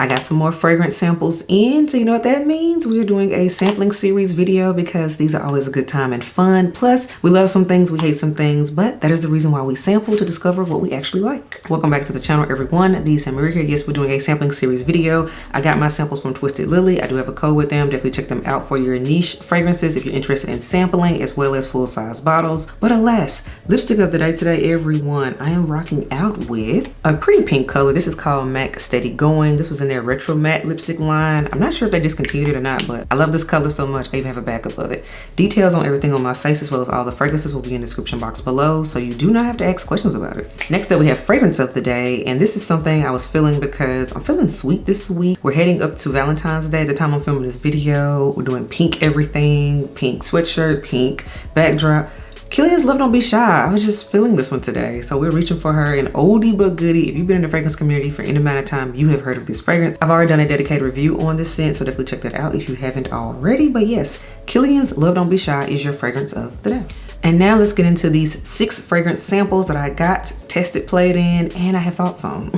I got some more fragrance samples in, so you know what that means? We're doing a sampling series video because these are always a good time and fun. Plus, we love some things, we hate some things, but that is the reason why we sample, to discover what we actually like. Welcome back to the channel, everyone. The Samira here. Yes, we're doing a sampling series video. I got my samples from Twisted Lily. I do have a code with them. Definitely check them out for your niche fragrances if you're interested in sampling, as well as full-size bottles. But alas, lipstick of the day today, everyone. I am rocking out with a pretty pink color. This is called MAC Steady Going. This was in their retro matte lipstick line. I'm not sure if they discontinued it or not, but I love this color so much. I even have a backup of it. Details on everything on my face, as well as all the fragrances, will be in the description box below, so you do not have to ask questions about it. Next up, we have fragrance of the day, and this is something I was feeling because I'm feeling sweet this week. We're heading up to Valentine's Day at the time I'm filming this video. We're doing pink everything, pink sweatshirt, pink backdrop. Killian's Love Don't Be Shy. I was just feeling this one today. So we're reaching for her, an oldie but goodie. If you've been in the fragrance community for any amount of time, you have heard of this fragrance. I've already done a dedicated review on this scent, so definitely check that out if you haven't already. But yes, Killian's Love Don't Be Shy is your fragrance of the day. And now let's get into these 6 fragrance samples that I got, tested, played in, and I have thoughts on.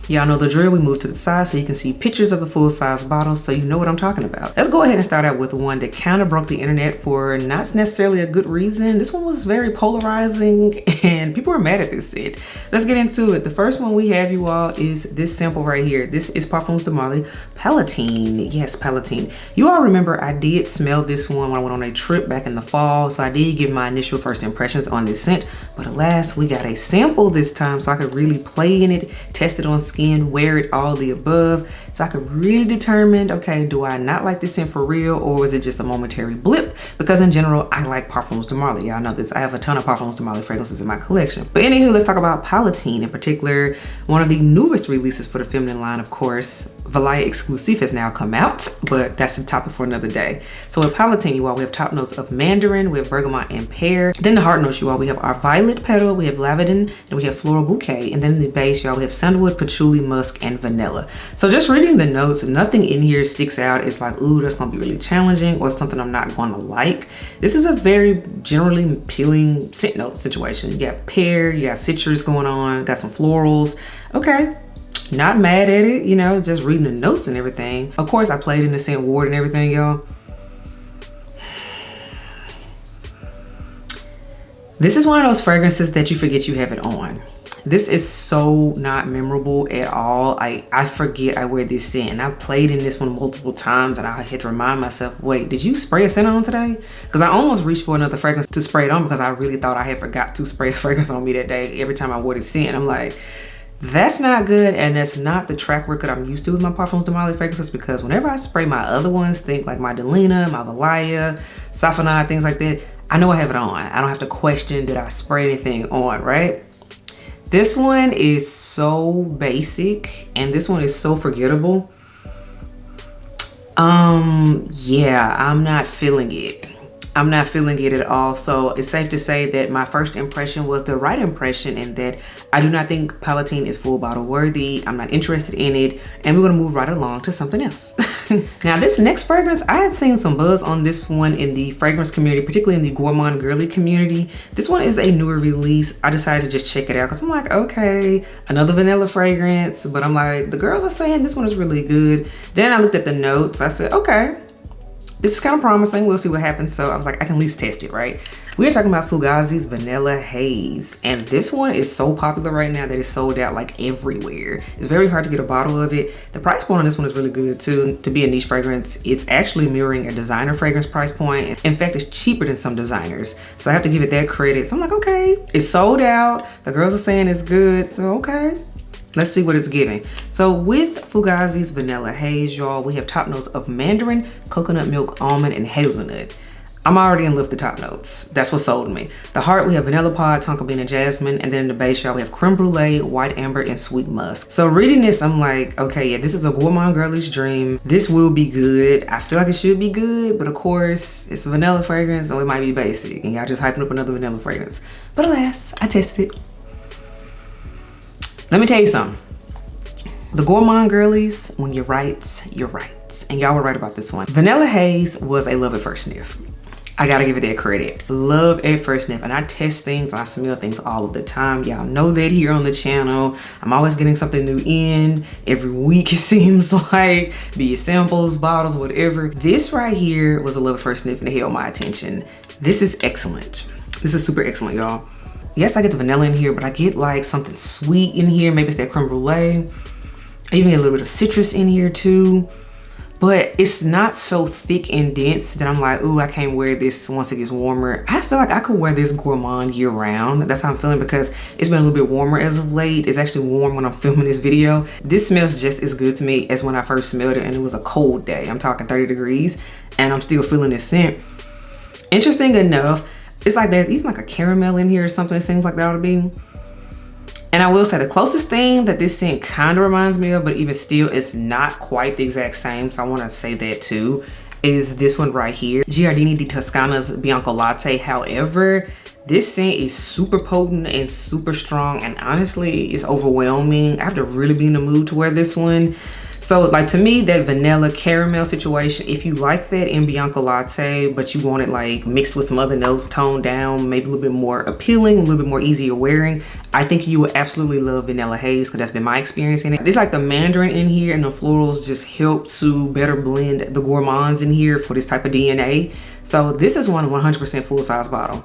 Y'all know the drill. We move to the side so you can see pictures of the full-size bottles, so you know what I'm talking about. Let's go ahead and start out with one that kind of broke the internet for not necessarily a good reason. This one was very polarizing and people were mad at this scent. Let's get into it. The first one we have, you all, is this sample right here. This is Parfums de Marly Palatine. Yes, Palatine. You all remember I did smell this one when I went on a trip back in the fall, so I did give my initial first impressions on this scent, but alas, we got a sample this time so I could really play in it, test it on skin, wear it, all the above, so I could really determine, okay, do I not like this scent for real, or was it just a momentary blip? Because in general, I like Parfums de Marly. Y'all know this. I have a ton of Parfums de Marly fragrances in my collection. But anywho, let's talk about Palatine in particular. One of the newest releases for the feminine line, of course. Valaya Exclusive has now come out, but that's a topic for another day. So with Palatine, you all, we have top notes of mandarin, we have bergamot and pear. Then the heart notes, you all, we have our violet petal, we have lavender, and we have floral bouquet. And then in the base, y'all, we have sandalwood, patchouli, musk, and vanilla. So just reading the notes, nothing in here sticks out. It's like, ooh, that's gonna be really challenging, or something I'm not gonna like. This is a very generally appealing scent note situation. You got pear, you got citrus going on, got some florals. Okay. Not mad at it, you know, just reading the notes and everything. Of course, I played in the scent ward and everything, y'all. This is one of those fragrances that you forget you have it on. This is so not memorable at all. I forget I wear this scent, and I played in this one multiple times, and I had to remind myself, wait, did you spray a scent on today? Because I almost reached for another fragrance to spray it on because I really thought I had forgot to spray a fragrance on me that day every time I wore this scent. I'm like, that's not good, and that's not the track record I'm used to with my Parfums de Marly fragrances, because whenever I spray my other ones, think like my Delina, my Valaya, Safanai, things like that, I know I have it on. I don't have to question, did I spray anything on, right? This one is so basic, and this one is so forgettable. Yeah, I'm not feeling it. I'm not feeling it at all. So it's safe to say that my first impression was the right impression, and that I do not think Palatine is full bottle worthy. I'm not interested in it, and we're gonna move right along to something else. Now this next fragrance, I had seen some buzz on this one in the fragrance community, particularly in the gourmand girly community. This one is a newer release. I decided to just check it out because I'm like, okay, another vanilla fragrance, but I'm like, the girls are saying this one is really good. Then I looked at the notes. I said, okay, this is kind of promising. We'll see what happens. So I was like, I can at least test it, right? We are talking about Fugazzi's Vanilla Haze. And this one is so popular right now that it's sold out like everywhere. It's very hard to get a bottle of it. The price point on this one is really good too. To be a niche fragrance, it's actually mirroring a designer fragrance price point. In fact, it's cheaper than some designers. So I have to give it that credit. So I'm like, okay, it's sold out. The girls are saying it's good. So okay. Let's see what it's giving. So with Fugazzi's Vanilla Haze, y'all, we have top notes of mandarin, coconut milk, almond, and hazelnut. I'm already in love with the top notes. That's what sold me. The heart, we have vanilla pod, tonka bean, and jasmine. And then in the base, y'all, we have creme brulee, white amber, and sweet musk. So reading this, I'm like, okay, yeah, this is a gourmand girlish dream. This will be good. I feel like it should be good, but of course, it's a vanilla fragrance, so it might be basic. And y'all just hyping up another vanilla fragrance. But alas, I tested it. Let me tell you something. The gourmand girlies, when you're right, you're right. And y'all were right about this one. Vanilla Haze was a love at first sniff. I gotta give it that credit. Love at first sniff, and I test things and I smell things all of the time. Y'all know that here on the channel. I'm always getting something new in every week, it seems like, be it samples, bottles, whatever. This right here was a love at first sniff and it held my attention. This is excellent. This is super excellent, y'all. Yes, I get the vanilla in here, but I get like something sweet in here. Maybe it's that creme brulee. I even get a little bit of citrus in here too. But it's not so thick and dense that I'm like, ooh, I can't wear this once it gets warmer. I feel like I could wear this gourmand year round. That's how I'm feeling because it's been a little bit warmer as of late. It's actually warm when I'm filming this video. This smells just as good to me as when I first smelled it and it was a cold day. I'm talking 30 degrees and I'm still feeling this scent. Interesting enough, it's like there's even like a caramel in here or something, it seems like that ought to be. And I will say the closest thing that this scent kind of reminds me of, but even still it's not quite the exact same, so I want to say that too, is this one right here, Giardini di Toscana's Bianco Latte. However, this scent is super potent and super strong, and honestly, it's overwhelming. I have to really be in the mood to wear this one. So like to me, that vanilla caramel situation, if you like that in Bianco Latte, but you want it like mixed with some other notes, toned down, maybe a little bit more appealing, a little bit more easier wearing, I think you would absolutely love Vanilla Haze because that's been my experience in it. It's like the mandarin in here and the florals just help to better blend the gourmands in here for this type of DNA. So this is one 100% full-size bottle.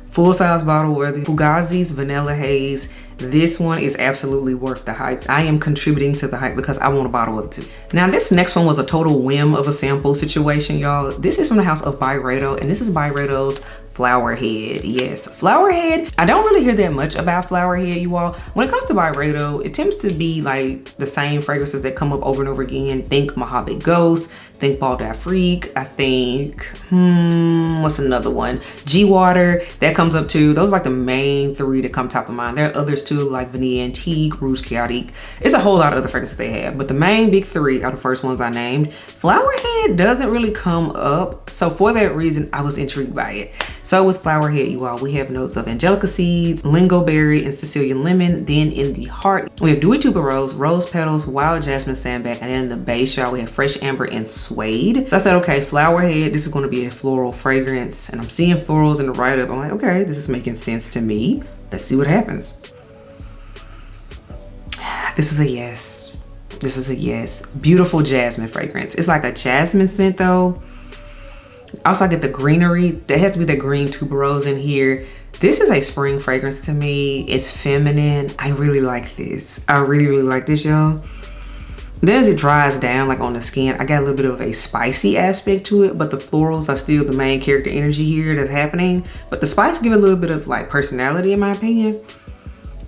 Full-size bottle worthy. Fugazzi's Vanilla Haze. This one is absolutely worth the hype. I am contributing to the hype because I want a bottle of it too. Now this next one was a total whim of a sample situation, y'all. This is from the house of Byredo, and this is Byredo's Flower Head. Yes, Flower Head. I don't really hear that much about Flower Head, you all. When it comes to Byredo, it tends to be like the same fragrances that come up over and over again. Think Mojave Ghost, think Bald Afrique, I think, what's another one? G-Water, that comes up too. Those are like the main three that come top of mind. There are others too, like Vanilla Antique, Rouge Chaotique. It's a whole lot of other fragrances they have, but the main big three are the first ones I named. Flower Head doesn't really come up, so for that reason, I was intrigued by it. So with Flower Head, you all, we have notes of angelica seeds, lingo berry, and Sicilian lemon. Then in the heart, we have dewy tuberose, rose petals, wild jasmine sandback, and then in the base, y'all, we have fresh amber and suede. So I said, okay, Flower Head, this is going to be a floral fragrance, and I'm seeing florals in the write-up. I'm like, okay, this is making sense to me. Let's see what happens. This is a yes. This is a yes. Beautiful jasmine fragrance. It's like a jasmine scent though. Also, I get the greenery. There has to be that green tuberose in here. This is a spring fragrance to me. It's feminine. I really like this. I really, really like this, y'all. Then as it dries down, like on the skin, I got a little bit of a spicy aspect to it, but the florals are still the main character energy here that's happening. But the spice give a little bit of like personality in my opinion.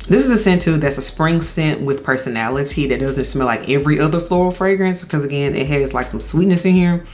This is a scent too that's a spring scent with personality that doesn't smell like every other floral fragrance because again, it has like some sweetness in here.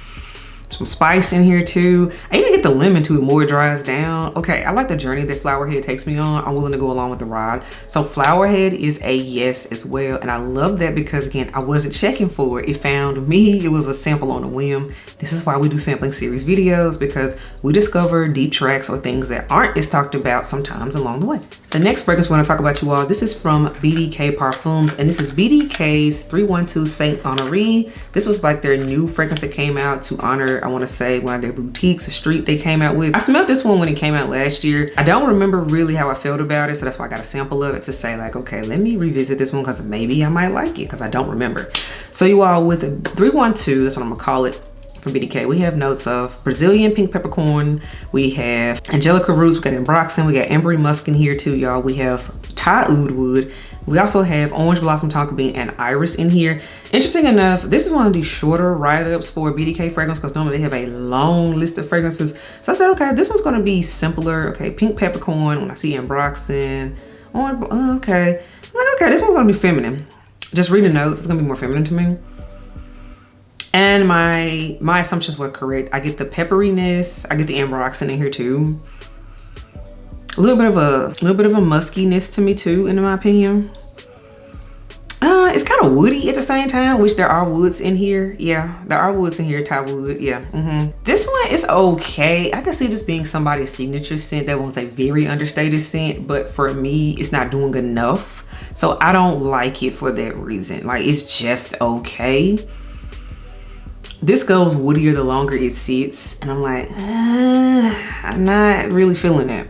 Some spice in here too. I even get the lemon too, the more it dries down. Okay, I like the journey that Flower Head takes me on. I'm willing to go along with the ride. So Flower Head is a yes as well. And I love that because again, I wasn't checking for it. It found me. It was a sample on a whim. This is why we do sampling series videos, because we discover deep tracks or things that aren't as talked about sometimes along the way. The next fragrance we want to talk about, you all, this is from BDK Parfums, and this is BDK's 312 Saint Honoré. This was like their new fragrance that came out to honor, I want to say, one of their boutiques, a street they came out with. I smelled this one when it came out last year. I don't remember really how I felt about it, so that's why I got a sample of it to say like, okay, let me revisit this one because maybe I might like it because I don't remember. So you all, with a 312, that's what I'm gonna call it, from BDK, we have notes of Brazilian pink peppercorn, we have angelica roots, we got ambroxan, we got ambery musk in here too, y'all. We have Thai oud wood, we also have orange blossom tonka bean and iris in here. Interesting enough, this is one of the shorter write-ups for BDK fragrance because normally they have a long list of fragrances. So I said, okay, this one's gonna be simpler. Okay, pink peppercorn, when I see ambroxan, orange, okay. I'm like, okay, this one's gonna be feminine. Just reading the notes, it's gonna be more feminine to me. And my assumptions were correct. I get the pepperiness, I get the ambroxan in here too. A little bit of a muskiness to me too, in my opinion. It's kind of woody at the same time, which there are woods in here. Yeah, there are woods in here, Thai wood, yeah. This one is okay. I can see this being somebody's signature scent that wants a very understated scent, but for me, it's not doing enough. So I don't like it for that reason. Like, it's just okay. This goes woodier the longer it sits, and I'm like, I'm not really feeling it.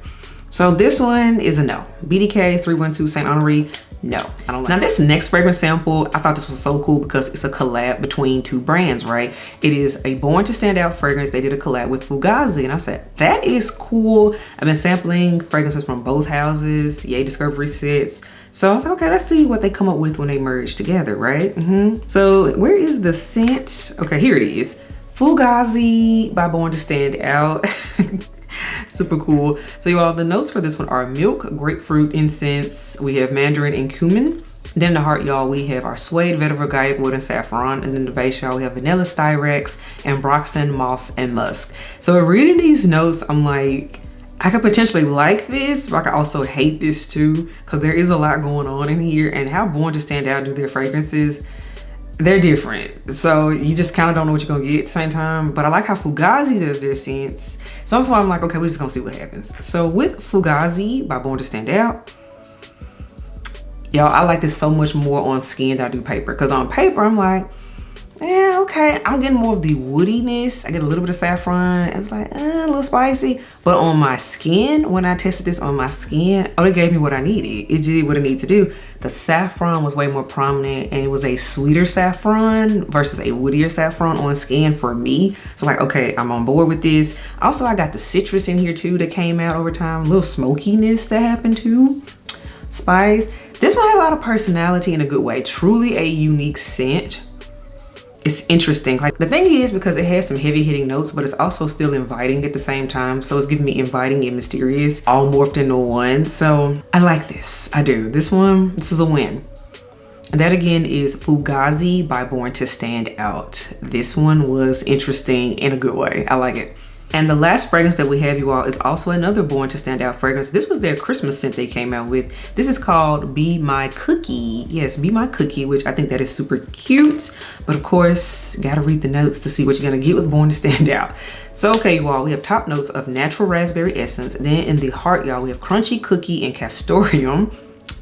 So this one is a no. BDK 312 Saint Honoré. No, I don't like it. Now this next fragrance sample, I thought this was so cool because it's a collab between two brands, right? It is a Born to Stand Out fragrance. They did a collab with Fugazzi, and I said, that is cool. I've been sampling fragrances from both houses, yay discovery sets. So I was like, okay, let's see what they come up with when they merge together, right? So where is the scent? Okay, here it is. Fugazzi by Born to Stand Out. Super cool. So you all, the notes for this one are milk, grapefruit, incense. We have mandarin and cumin. Then in the heart, y'all, we have our suede, vetiver, gaiac wood, and saffron. And then the base, y'all, we have vanilla, styrex, ambroxan, moss, and musk. So reading these notes, I'm like, I could potentially like this, but I could also hate this too, because there is a lot going on in here. And how Born to Stand Out do their fragrances, they're different. So you just kind of don't know what you're gonna get at the same time. But I like how Fugazzi does their scents. So that's why I'm like, okay, we're just gonna see what happens. So with Fugazzi by Born to Stand Out, y'all, I like this so much more on skin than I do paper. Because on paper, I'm like, yeah, okay, I'm getting more of the woodiness. I get a little bit of saffron. It was like, a little spicy. But on my skin, when I tested this on my skin, oh, it gave me what I needed. It did what it needed to do. The saffron was way more prominent, and it was a sweeter saffron versus a woodier saffron on skin for me. So like, okay, I'm on board with this. Also, I got the citrus in here too that came out over time. A little smokiness that happened too. Spice. This one had a lot of personality in a good way. Truly a unique scent. It's interesting. Like the thing is, because it has some heavy hitting notes, but it's also still inviting at the same time. So it's giving me inviting and mysterious all morphed into one. So I like this. I do. This is a win. And that again is Fugazzi by Born to Stand Out. This one was interesting in a good way. I like it. And the last fragrance that we have, you all, is also another Born to Stand Out fragrance. This was their Christmas scent they came out with. This is called Be My Cookie. Yes, Be My Cookie, which I think that is super cute. But of course, gotta read the notes to see what you're gonna get with Born to Stand Out. So, okay, you all, we have top notes of natural raspberry essence. Then in the heart, y'all, we have crunchy cookie and castoreum.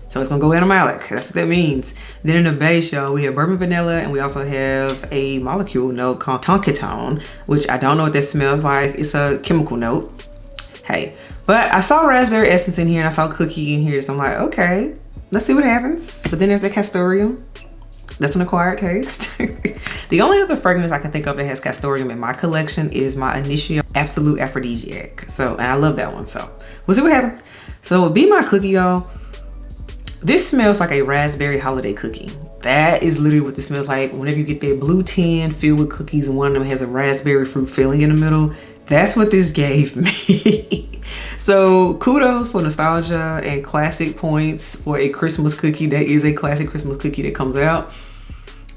So it's gonna go animalic, that's what that means. Then in the base, y'all, we have bourbon vanilla, and we also have a molecule note called tonkatone, which I don't know what that smells like. It's a chemical note. Hey, but I saw raspberry essence in here and I saw cookie in here. So I'm like, okay, let's see what happens. But then there's the castoreum. That's an acquired taste. The only other fragrance I can think of that has castoreum in my collection is my Initio Absolute Aphrodisiac. So, and I love that one. So we'll see what happens. So Be My Cookie, y'all. This smells like a raspberry holiday cookie. That is literally what this smells like. Whenever you get that blue tin filled with cookies and one of them has a raspberry fruit filling in the middle, that's what this gave me. So kudos for nostalgia and classic points for a Christmas cookie. That is a classic Christmas cookie that comes out.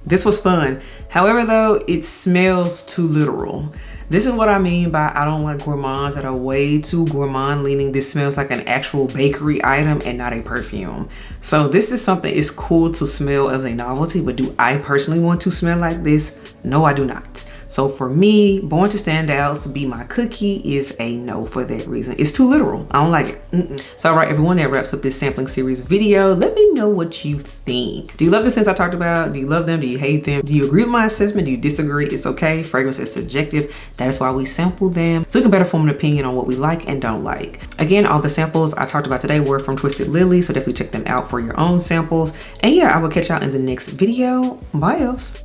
This was fun. However, though, it smells too literal. This is what I mean by I don't like gourmands that are way too gourmand leaning. This smells like an actual bakery item and not a perfume. So this is something, it's cool to smell as a novelty, but do I personally want to smell like this? No, I do not. So for me, Born to Stand Out, to Be My Cookie is a no for that reason. It's too literal. I don't like it. So all right, everyone, that wraps up this sampling series video. Let me know what you think. Do you love the scents I talked about? Do you love them? Do you hate them? Do you agree with my assessment? Do you disagree? It's okay. Fragrance is subjective. That's why we sample them, so we can better form an opinion on what we like and don't like. Again, all the samples I talked about today were from Twisted Lily, so definitely check them out for your own samples. And yeah, I will catch y'all in the next video. Bye, else.